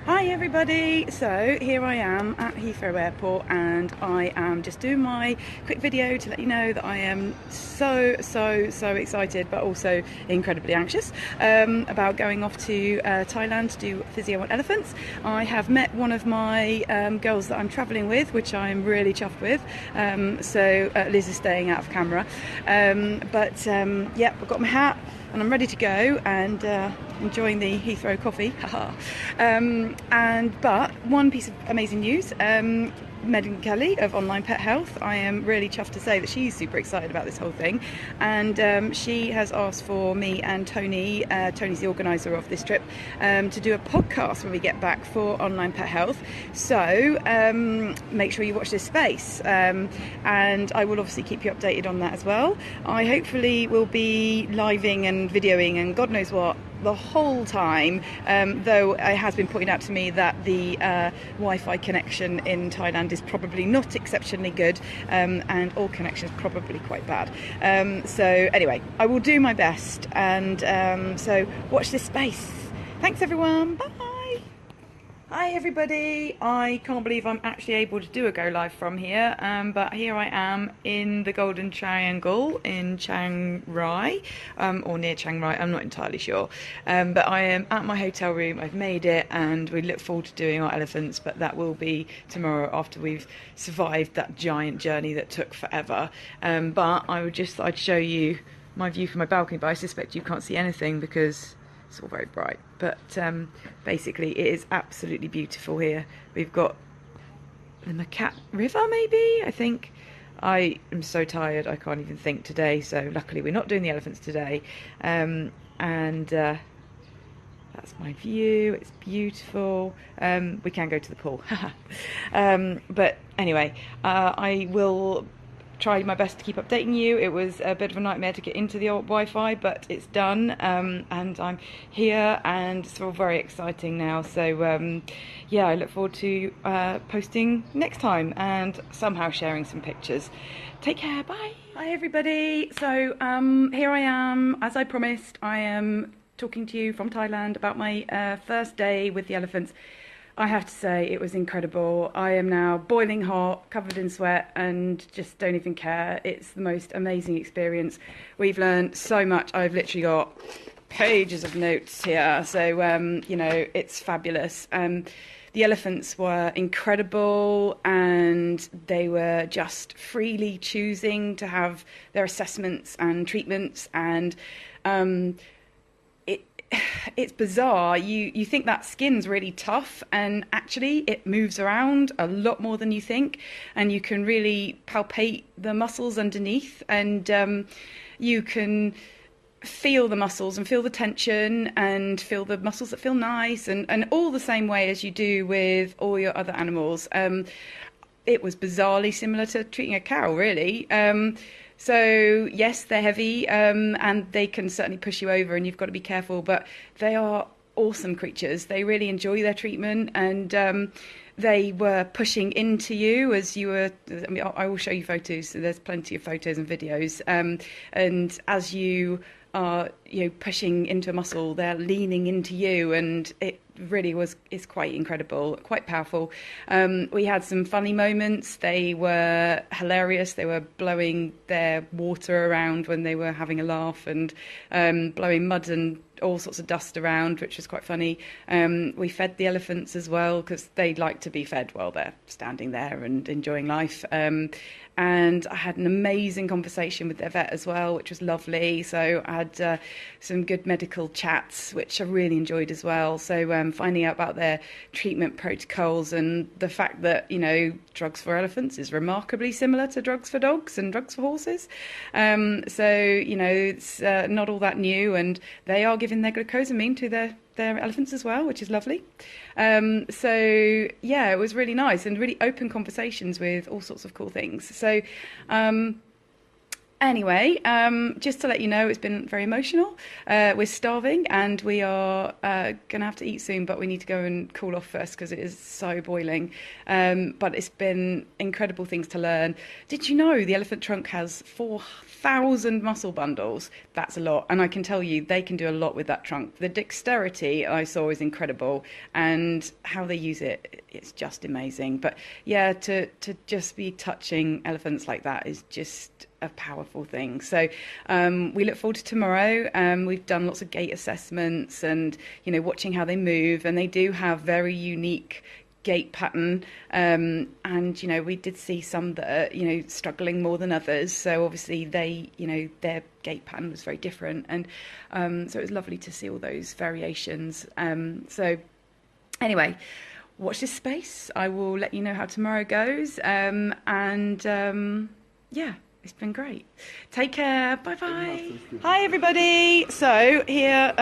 Hi everybody, so here I am at Heathrow Airport and I am just doing my quick video to let you know that I am so excited but also incredibly anxious about going off to Thailand to do physio on elephants. I have met one of my girls that I'm travelling with, which I'm really chuffed with, so Liz is staying out of camera, yeah, I've got my hat and I'm ready to go and enjoying the Heathrow coffee. But one piece of amazing news, Megan Kelly of Online Pet Health, I am really chuffed to say that she's super excited about this whole thing, and she has asked for me and Tony, Tony's the organiser of this trip, to do a podcast when we get back for Online Pet Health. So make sure you watch this space, and I will obviously keep you updated on that as well. I hopefully will be living and videoing and God knows what the whole time, though it has been pointed out to me that the Wi-Fi connection in Thailand is probably not exceptionally good, and all connections probably quite bad. So anyway, I will do my best, and so watch this space. Thanks everyone, bye! Hi everybody, I can't believe I'm actually able to do a go live from here, but here I am in the Golden Triangle in Chiang Rai, or near Chiang Rai, I'm not entirely sure, but I am at my hotel room. I've made it and we look forward to doing our elephants, but that will be tomorrow after we've survived that giant journey that took forever. But I'd show you my view from my balcony, but I suspect you can't see anything because it's all very bright, but basically it is absolutely beautiful here. We've got the Macat River, maybe, I think. I am so tired I can't even think today, so luckily we're not doing the elephants today, and that's my view. It's beautiful. We can go to the pool. But anyway, I will try my best to keep updating you. It was a bit of a nightmare to get into the old Wi-Fi, but it's done, and I'm here and it's all very exciting now. So yeah, I look forward to posting next time and somehow sharing some pictures. Take care, bye. Hi everybody, so here I am, as I promised. I am talking to you from Thailand about my first day with the elephants. I have to say it was incredible. I am now boiling hot, covered in sweat, and just don't even care. It's the most amazing experience. We've learned so much. I've literally got pages of notes here, so you know, it's fabulous. The elephants were incredible, and they were just freely choosing to have their assessments and treatments, and it's bizarre. You think that skin's really tough, and actually it moves around a lot more than you think, and you can really palpate the muscles underneath, and you can feel the muscles and feel the tension and feel the muscles that feel nice, and all the same way as you do with all your other animals. It was bizarrely similar to treating a cow, really. So yes, they're heavy, and they can certainly push you over, and you've got to be careful, but they are awesome creatures. They really enjoy their treatment, and they were pushing into you as you were. I mean, I will show you photos, so there's plenty of photos and videos, and as you are, you know, pushing into a muscle, they're leaning into you, and it really is quite incredible, quite powerful. We had some funny moments. They were hilarious. They were blowing their water around when they were having a laugh, and blowing mud and all sorts of dust around, which was quite funny. We fed the elephants as well, because they like to be fed while they're standing there and enjoying life. And I had an amazing conversation with their vet as well, which was lovely. So I had some good medical chats, which I really enjoyed as well. So finding out about their treatment protocols, and the fact that, you know, drugs for elephants is remarkably similar to drugs for dogs and drugs for horses. So, you know, it's not all that new, and they are giving their glucosamine to their elephants as well, which is lovely. So yeah, it was really nice, and really open conversations with all sorts of cool things. So Anyway, just to let you know, it's been very emotional. We're starving and we are going to have to eat soon, but we need to go and cool off first because it is so boiling. But it's been incredible things to learn. Did you know the elephant trunk has 4,000 muscle bundles? That's a lot. And I can tell you, they can do a lot with that trunk. The dexterity I saw is incredible, and how they use it, it's just amazing. But yeah, to just be touching elephants like that is just a powerful thing. So we look forward to tomorrow. We've done lots of gait assessments and, you know, watching how they move, and they do have very unique gait pattern, and you know, we did see some that are, you know, struggling more than others, so obviously they, you know, their gait pattern was very different, and so it was lovely to see all those variations. So anyway, watch this space. I will let you know how tomorrow goes, yeah, it's been great. Take care. Bye-bye. Hi, everybody. So here,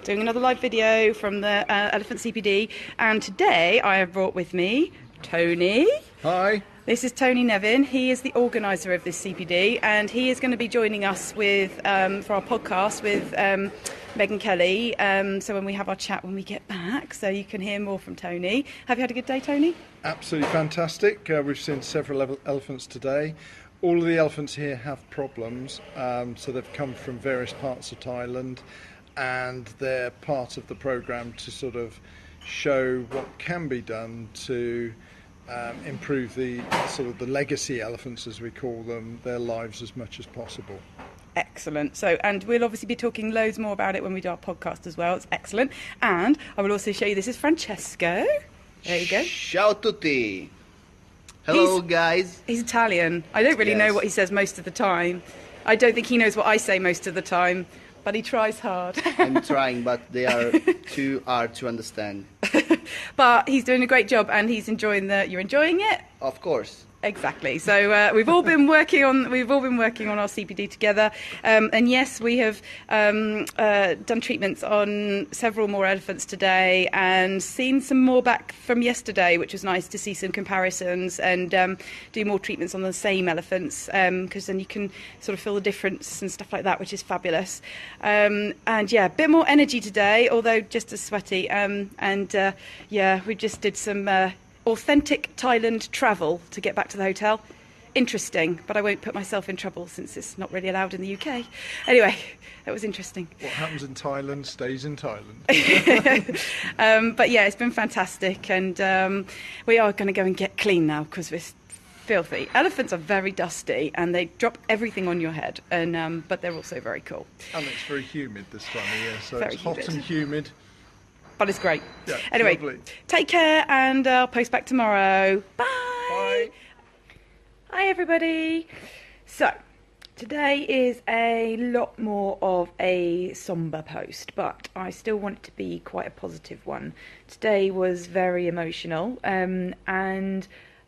doing another live video from the Elephant CPD. And today I have brought with me Tony. Hi. This is Tony Nevin. He is the organiser of this CPD, and he is going to be joining us with for our podcast with Megan Kelly. So when we have our chat when we get back, so you can hear more from Tony. Have you had a good day, Tony? Absolutely fantastic. We've seen several elephants today. All of the elephants here have problems, so they've come from various parts of Thailand, and they're part of the programme to sort of show what can be done to improve the sort of the legacy elephants, as we call them, their lives as much as possible. Excellent. So, and we'll obviously be talking loads more about it when we do our podcast as well. It's excellent. And I will also show you, this is Francesco. There you go. Ciao tutti. Hello, guys. He's Italian. I don't really know what he says most of the time. I don't think he knows what I say most of the time, but he tries hard. I'm trying, but they are too hard to understand. But he's doing a great job, and he's enjoying you're enjoying it? Of course. Exactly. So we've all been working on our CPD together, and yes, we have done treatments on several more elephants today, and seen some more back from yesterday, which was nice to see some comparisons and do more treatments on the same elephants, because then you can sort of feel the difference and stuff like that, which is fabulous. And yeah, a bit more energy today, although just as sweaty. Yeah, we just did some authentic Thailand travel to get back to the hotel. Interesting, but I won't put myself in trouble since it's not really allowed in the UK. Anyway, that was interesting. What happens in Thailand stays in Thailand. But yeah, it's been fantastic, and we are going to go and get clean now because we're filthy. Elephants are very dusty and they drop everything on your head, and but they're also very cool. And it's very humid this time of year, so very it's hot and humid. But it's great. Yeah, anyway, lovely. Take care, and I'll post back tomorrow. Bye. Bye. Hi, everybody. So, today is a lot more of a sombre post, but I still want it to be quite a positive one. Today was very emotional, and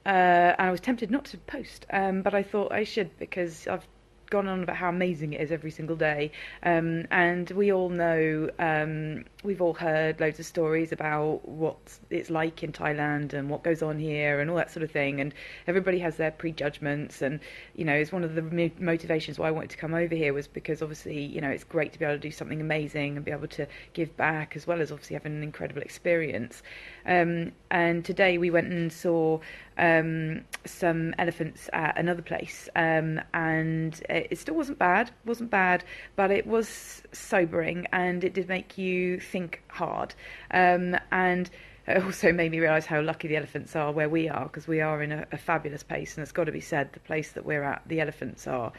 I was tempted not to post, but I thought I should, because I've gone on about how amazing it is every single day, and we all know, we've all heard loads of stories about what it's like in Thailand and what goes on here and all that sort of thing, and everybody has their prejudgments, and you know, it's one of the motivations why I wanted to come over here, was because obviously, you know, it's great to be able to do something amazing and be able to give back, as well as obviously having an incredible experience. And today we went and saw some elephants at another place, and it still wasn't bad, but it was sobering, and it did make you think hard, and it also made me realise how lucky the elephants are where we are, because we are in a fabulous place, and it's got to be said, the place that we're at, the elephants are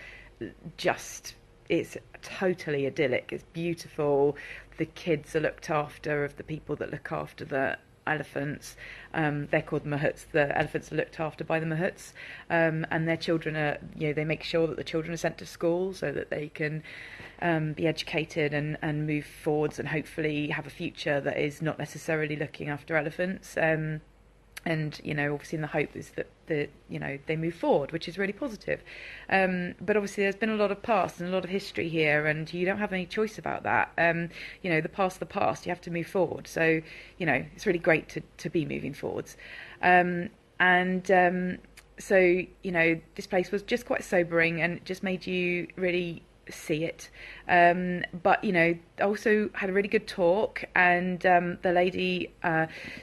just, it's totally idyllic, it's beautiful, the kids are looked after of the people that look after the elephants. They're called mahuts. The elephants are looked after by the mahuts, and their children are, you know, they make sure that the children are sent to school so that they can be educated and move forwards and hopefully have a future that is not necessarily looking after elephants. And you know, obviously, the hope is that you know, they move forward, which is really positive. But obviously, there's been a lot of past and a lot of history here, and you don't have any choice about that. You know, the past, you have to move forward. So you know, it's really great to be moving forwards. So, this place was just quite sobering, and it just made you really see it. But also had a really good talk, and the lady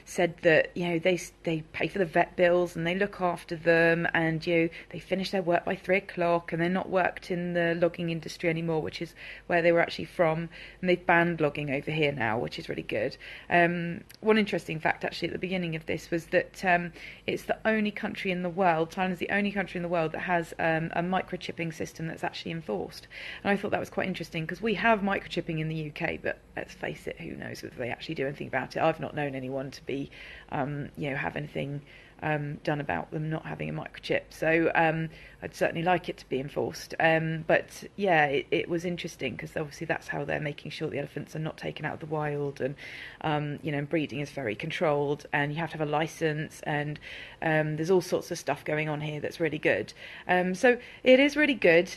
said that they pay for the vet bills and they look after them, and they finish their work by 3 o'clock, and they're not worked in the logging industry anymore, which is where they were actually from, and they've banned logging over here now, which is really good. One interesting fact actually at the beginning of this was that it's the only country in the world, Thailand's the only country in the world that has a microchipping system that's actually enforced. And I thought that was quite interesting, because we have microchipping in the UK, but let's face it, who knows if they actually do anything about it. I've not known anyone to be, have anything done about them not having a microchip. So I'd certainly like it to be enforced. But yeah, it was interesting, because obviously that's how they're making sure the elephants are not taken out of the wild, and breeding is very controlled, and you have to have a license, and there's all sorts of stuff going on here that's really good. So it is really good.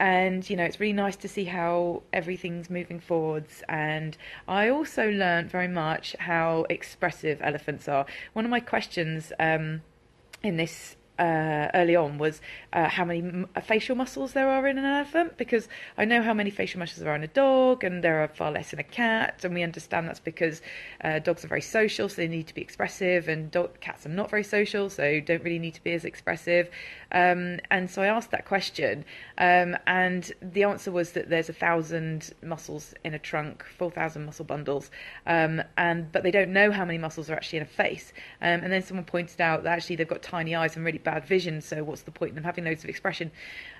And it's really nice to see how everything's moving forwards. And I also learned very much how expressive elephants are. One of my questions in this early on was how many facial muscles there are in an elephant, because I know how many facial muscles there are in a dog, and there are far less in a cat, and we understand that's because dogs are very social, so they need to be expressive, and cats are not very social, so don't really need to be as expressive. And so I asked that question, and the answer was that there's 1,000 muscles in a trunk, 4,000 muscle bundles, but they don't know how many muscles are actually in a face. And then someone pointed out that actually they've got tiny eyes and really bad vision, so what's the point in them having loads of expression?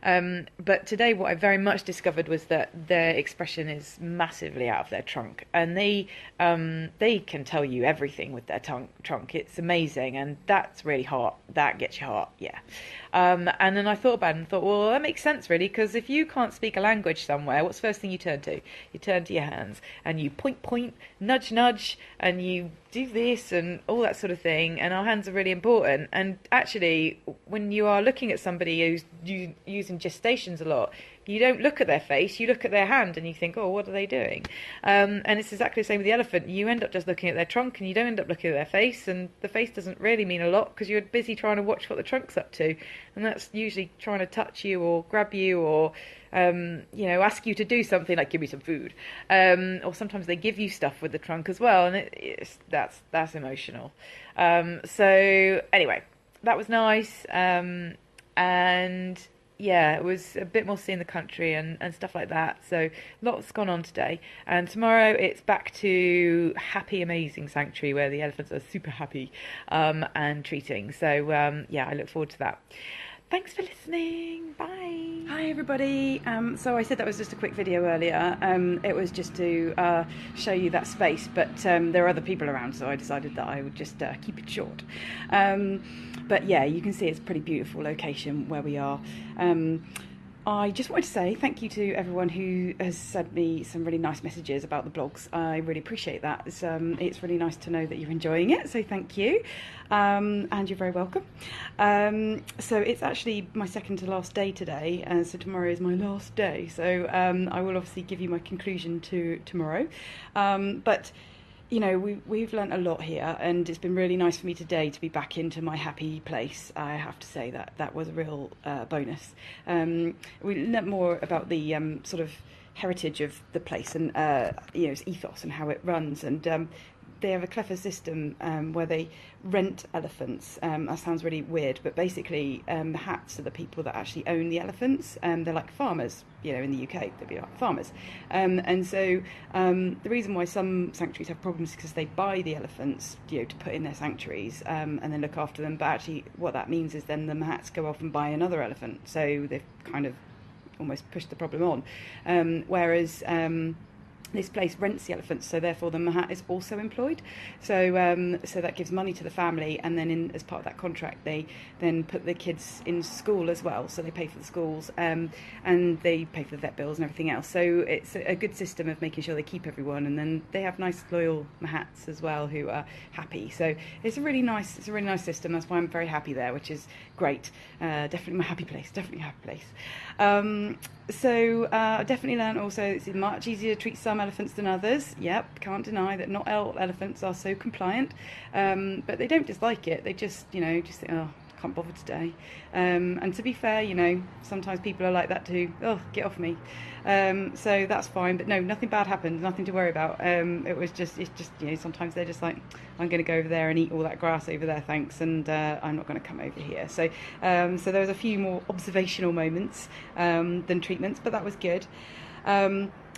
But today what I very much discovered was that their expression is massively out of their trunk, and they can tell you everything with their trunk. It's amazing, and that's really hot. That gets your heart, yeah. And then I thought about it and thought, well, that makes sense really, because if you can't speak a language somewhere, what's the first thing you turn to? You turn to your hands, and you point, nudge, and you do this and all that sort of thing, and our hands are really important. And actually, when you are looking at somebody who's using gestations a lot, you don't look at their face, you look at their hand, and you think, oh, what are they doing? And it's exactly the same with the elephant. You end up just looking at their trunk, and you don't end up looking at their face, and the face doesn't really mean a lot, because you're busy trying to watch what the trunk's up to, and that's usually trying to touch you or grab you or ask you to do something like give me some food, or sometimes they give you stuff with the trunk as well, and that's emotional. So anyway, that was nice, and yeah, it was a bit more seeing the country and stuff like that. So lots gone on today, and tomorrow it's back to happy, amazing sanctuary where the elephants are super happy and treating. So yeah, I look forward to that. Thanks for listening. Bye. Hi everybody. So I said that was just a quick video earlier. It was just to show you that space, but there are other people around, so I decided that I would just keep it short. But yeah, you can see it's a pretty beautiful location where we are. I just wanted to say thank you to everyone who has sent me some really nice messages about the blogs. I really appreciate that. It's really nice to know that you're enjoying it, so thank you. And you're very welcome. So it's actually my second to last day today, and so tomorrow is my last day. So I will obviously give you my conclusion to tomorrow. But we've learnt a lot here, and it's been really nice for me today to be back into my happy place. I have to say that was a real bonus. We learnt more about the sort of heritage of the place, and its ethos and how it runs, and they have a clever system where they rent elephants. That sounds really weird, but basically the hats are the people that actually own the elephants. They're like farmers, in the UK, they'd be like farmers. And so the reason why some sanctuaries have problems is because they buy the elephants, to put in their sanctuaries and then look after them. But actually what that means is then the Mahats go off and buy another elephant. So they've kind of almost pushed the problem on. Whereas this place rents the elephants, so therefore the Mahat is also employed. So that gives money to the family, and then as part of that contract, they then put the kids in school as well. So they pay for the schools, and they pay for the vet bills and everything else. So it's a good system of making sure they keep everyone, and then they have nice, loyal Mahats as well who are happy. So it's a really nice system. That's why I'm very happy there, which is great. Definitely my happy place. Definitely a happy place. So I definitely learned also it's much easier to treat some elephants than others. Yep, can't deny that not all elephants are so compliant, but they don't dislike it. They just think, oh, can't bother today. And to be fair, you know, sometimes people are like that too. Oh, get off me. So that's fine. But no, nothing bad happened. Nothing to worry about. It's just, you know, sometimes they're just like, I'm going to go over there and eat all that grass over there, thanks, and I'm not going to come over here. So so there was a few more observational moments than treatments, but that was good.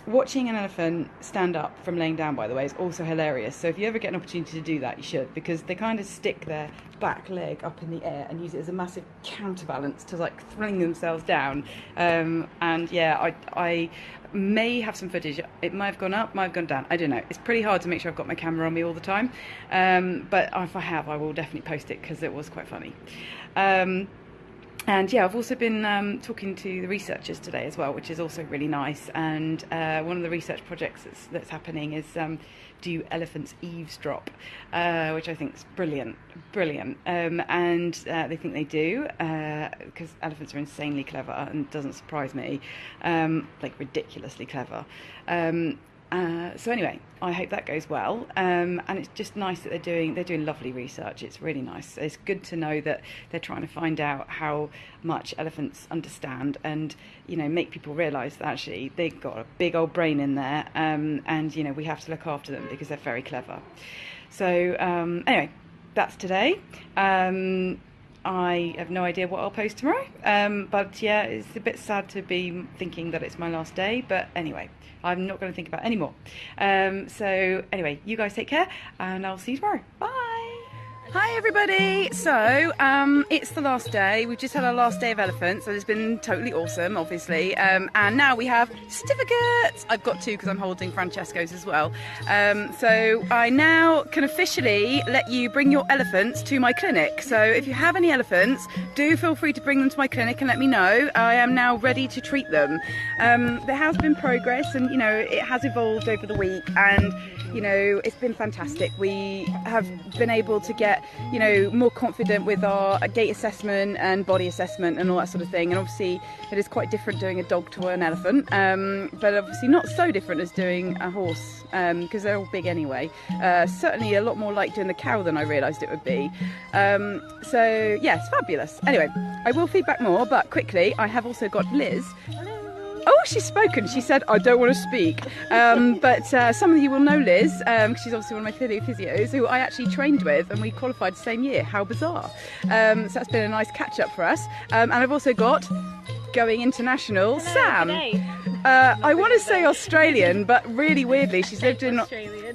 Watching an elephant stand up from laying down, by the way, is also hilarious. So if you ever get an opportunity to do that, you should, because they kind of stick their back leg up in the air and use it as a massive counterbalance to like fling themselves down. And yeah, I may have some footage. It might have gone up, might have gone down. I don't know. It's pretty hard to make sure I've got my camera on me all the time. But if I have, I will definitely post it because it was quite funny. And yeah, I've also been talking to the researchers today as well, which is also really nice. And one of the research projects that's happening is do elephants eavesdrop, which I think is brilliant. And they think they do, because elephants are insanely clever, and it doesn't surprise me, like ridiculously clever. So anyway, I hope that goes well, and it's just nice that they're doing lovely research. It's really nice. It's good to know that they're trying to find out how much elephants understand, and you know, make people realise that actually they've got a big old brain in there, and you know, we have to look after them because they're very clever. So anyway, that's today. I have no idea what I'll post tomorrow, but yeah, it's a bit sad to be thinking that it's my last day, but anyway, I'm not going to think about it anymore. So anyway, you guys take care, and I'll see you tomorrow. Bye. Hi everybody. So it's the last day. We've just had our last day of elephants, so it's been totally awesome, obviously. And now we have certificates. I've got two because I'm holding Francesco's as well. So I now can officially let you bring your elephants to my clinic. So if you have any elephants, do feel free to bring them to my clinic and let me know. I am now ready to treat them. There has been progress, and you know, it has evolved over the week, and you know, it's been fantastic. We have been able to get, you know, more confident with our gait assessment and body assessment and all that sort of thing. And obviously it is quite different doing a dog to an elephant, but obviously not so different as doing a horse, because they're all big anyway. Certainly a lot more like doing the cow than I realised it would be. So yeah, it's fabulous. Anyway, I will feedback more, but quickly, I have also got Liz. Oh, she's spoken. She said, I don't want to speak. But some of you will know Liz, because she's obviously one of my physios, who I actually trained with, and we qualified the same year. How bizarre. So that's been a nice catch-up for us. And I've also got, going international, hello, Sam. I want to say Australian, but really weirdly, she's lived in Australia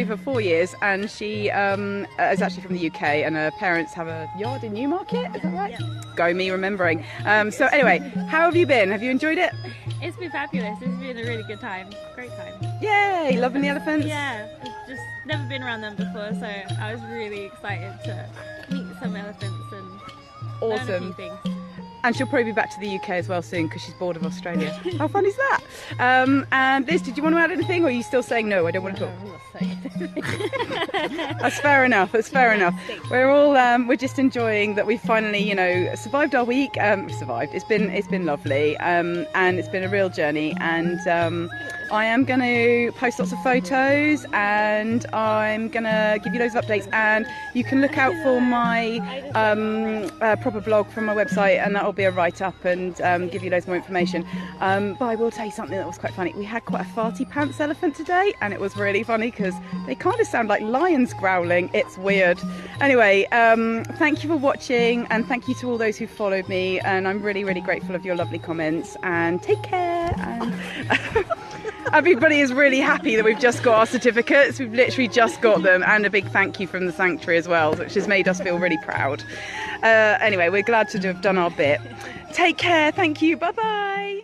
for 4 years, and she is actually from the UK, and her parents have a yard in Newmarket. Is that right? Yeah. Go me remembering. So anyway, how have you been? Have you enjoyed it? It's been fabulous. It's been a really good time. Great time. Yay! Loving the elephants? Yeah, I've just never been around them before, so I was really excited to meet some elephants and learn a few things. And she'll probably be back to the UK as well soon because she's bored of Australia. How fun is that? And Liz, did you want to add anything, or are you still saying no? I don't want to talk. I'm not saying anything. That's fair enough. That's fair enough. We're all we're just enjoying that we finally, you know, survived our week. Survived. It's been lovely, and it's been a real journey. And I am going to post lots of photos, and I'm going to give you loads of updates. And you can look out for my proper blog from my website, and that will be a write-up and give you loads more information. But I will tell you something that was quite funny. We had quite a farty pants elephant today, and it was really funny because they kind of sound like lions growling. It's weird. Anyway, thank you for watching, and thank you to all those who followed me, and I'm really, really grateful of your lovely comments, and take care. And everybody is really happy that we've just got our certificates. We've literally just got them, and a big thank you from the sanctuary as well, which has made us feel really proud. Anyway, we're glad to have done our bit. Take care. Thank you. Bye-bye.